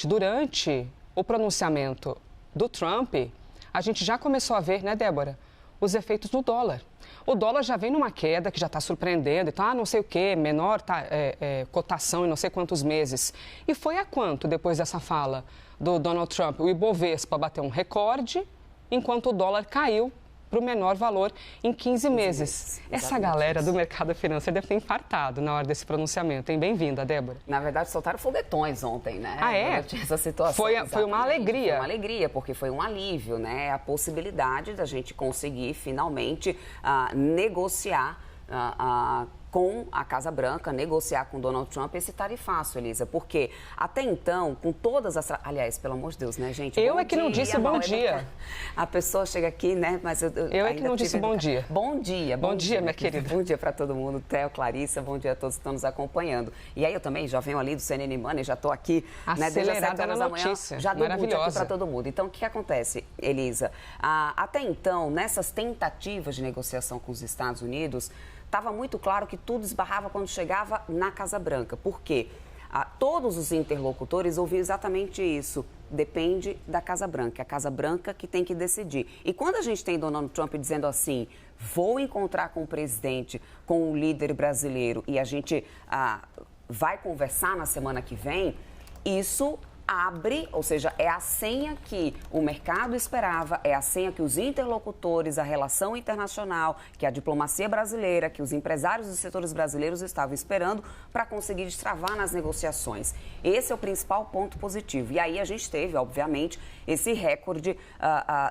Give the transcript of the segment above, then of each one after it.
Durante o pronunciamento do Trump, a gente já começou a ver, né, Débora, os efeitos no dólar. O dólar já vem numa queda que já está surpreendendo, então, não sei o quê, menor cotação em não sei quantos meses. E foi a quanto depois dessa fala do Donald Trump? O Ibovespa bateu um recorde, enquanto o dólar caiu para o menor valor em 15 meses. Essa galera do mercado financeiro deve ter infartado na hora desse pronunciamento, hein? Bem-vinda, Débora. Na verdade, soltaram foguetões ontem, né? Ah, é? Essa situação. Foi uma alegria. Foi uma alegria, porque foi um alívio, né? A possibilidade da gente conseguir, finalmente, negociar com a Casa Branca, negociar com Donald Trump esse tarifaço, Elisa. Porque até então, com todas as... Aliás, pelo amor de Deus, né, gente? Eu é que não disse bom dia. A pessoa chega aqui, né? Mas eu é que não disse bom dia. Bom dia. Bom dia, minha querida. Bom dia para todo mundo. Theo, Clarissa, bom dia a todos que estão nos acompanhando. E aí eu também já venho ali do CNN Money, já estou aqui, né, desde as 7 horas da manhã. Já dou bom dia aqui para todo mundo. Então, o que acontece, Elisa? Até então, nessas tentativas de negociação com os Estados Unidos, estava muito claro que tudo esbarrava quando chegava na Casa Branca. Por quê? Todos os interlocutores ouviam exatamente isso. Depende da Casa Branca. É a Casa Branca que tem que decidir. E quando a gente tem Donald Trump dizendo assim, vou encontrar com o presidente, com o líder brasileiro e a gente vai conversar na semana que vem, isso abre, ou seja, é a senha que o mercado esperava, é a senha que os interlocutores, a relação internacional, que a diplomacia brasileira, que os empresários dos setores brasileiros estavam esperando para conseguir destravar nas negociações. Esse é o principal ponto positivo. E aí a gente teve, obviamente, esse recorde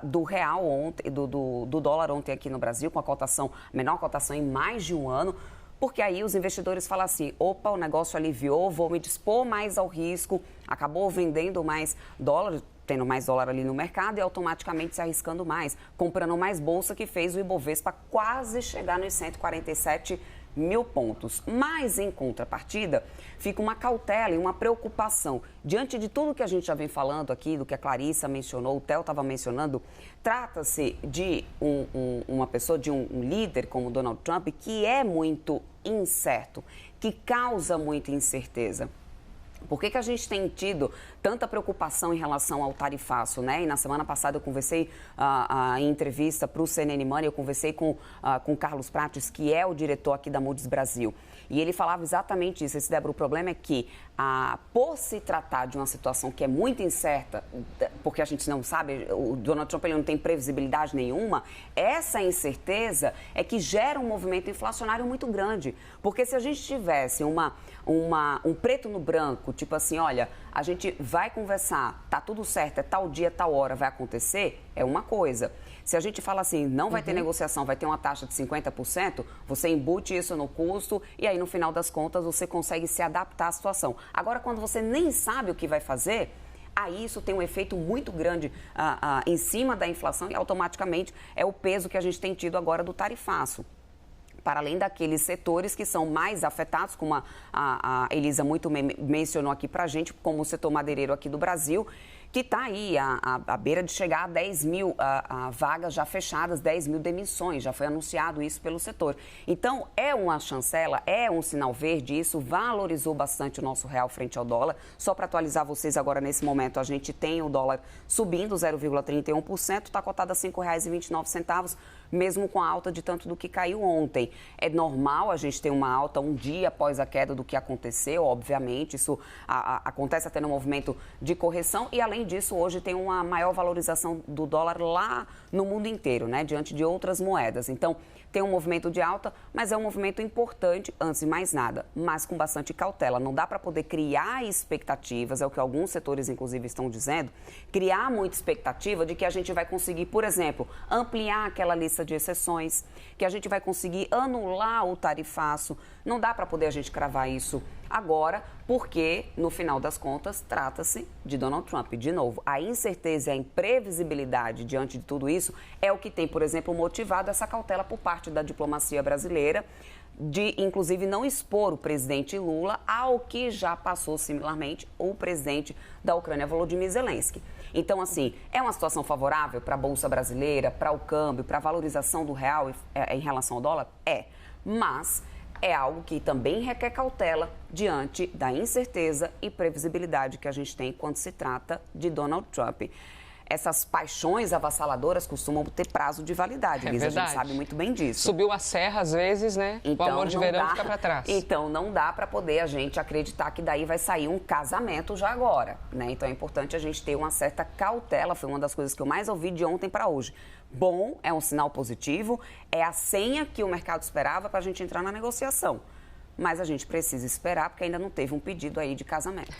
do real ontem, do dólar ontem aqui no Brasil, com a menor cotação em mais de um ano. Porque aí os investidores falam assim, opa, o negócio aliviou, vou me dispor mais ao risco, acabou vendendo mais dólar, tendo mais dólar ali no mercado e automaticamente se arriscando mais, comprando mais bolsa, que fez o Ibovespa quase chegar nos 147 mil pontos. Mas, em contrapartida, fica uma cautela e uma preocupação. Diante de tudo que a gente já vem falando aqui, do que a Clarissa mencionou, o Theo estava mencionando, trata-se de uma pessoa, de um líder como Donald Trump, que é muito incerto, que causa muita incerteza. Por que a gente tem tido tanta preocupação em relação ao tarifaço, né? E na semana passada eu conversei em entrevista para o CNN Money, eu conversei com Carlos Prates, que é o diretor aqui da Moody's Brasil. E ele falava exatamente isso. Débora, o problema é que, por se tratar de uma situação que é muito incerta, porque a gente não sabe, o Donald Trump ele não tem previsibilidade nenhuma, essa incerteza é que gera um movimento inflacionário muito grande. Porque se a gente tivesse um preto no branco, tipo assim, olha, a gente vai conversar, tá tudo certo, é tal dia, tal hora, vai acontecer, é uma coisa. Se a gente fala assim, não vai ter negociação, vai ter uma taxa de 50%, você embute isso no custo e aí no final das contas você consegue se adaptar à situação. Agora, quando você nem sabe o que vai fazer, aí isso tem um efeito muito grande em cima da inflação e automaticamente é o peso que a gente tem tido agora do tarifaço. Para além daqueles setores que são mais afetados, como a Elisa muito mencionou aqui para a gente, como o setor madeireiro aqui do Brasil, que está aí à beira de chegar a 10 mil vagas já fechadas, 10 mil demissões, já foi anunciado isso pelo setor. Então, é uma chancela, é um sinal verde, isso valorizou bastante o nosso real frente ao dólar. Só para atualizar vocês agora, nesse momento, a gente tem o dólar subindo 0,31%, está cotado a R$ 5,29, mesmo com a alta de tanto do que caiu ontem. É normal a gente ter uma alta um dia após a queda do que aconteceu, obviamente, isso acontece até no movimento de correção e, além disso, hoje tem uma maior valorização do dólar lá no mundo inteiro, né, diante de outras moedas. Então, tem um movimento de alta, mas é um movimento importante, antes de mais nada, mas com bastante cautela. Não dá para poder criar expectativas, é o que alguns setores, inclusive, estão dizendo, criar muita expectativa de que a gente vai conseguir, por exemplo, ampliar aquela lista de exceções, que a gente vai conseguir anular o tarifaço. Não dá para poder a gente cravar isso agora, porque, no final das contas, trata-se de Donald Trump. De novo, a incerteza e a imprevisibilidade diante de tudo isso é o que tem, por exemplo, motivado essa cautela por parte da diplomacia brasileira, de, inclusive, não expor o presidente Lula ao que já passou similarmente o presidente da Ucrânia, Volodymyr Zelensky. Então, assim, é uma situação favorável para a Bolsa Brasileira, para o câmbio, para a valorização do real em relação ao dólar? É. Mas é algo que também requer cautela diante da incerteza e previsibilidade que a gente tem quando se trata de Donald Trump. Essas paixões avassaladoras costumam ter prazo de validade, Elisa, a gente sabe muito bem disso. Subiu a serra às vezes, né? Então, o amor de verão fica para trás. Então, não dá para poder a gente acreditar que daí vai sair um casamento já agora, né? Então, é importante a gente ter uma certa cautela, foi uma das coisas que eu mais ouvi de ontem para hoje. Bom, é um sinal positivo, é a senha que o mercado esperava para a gente entrar na negociação. Mas a gente precisa esperar, porque ainda não teve um pedido aí de casamento.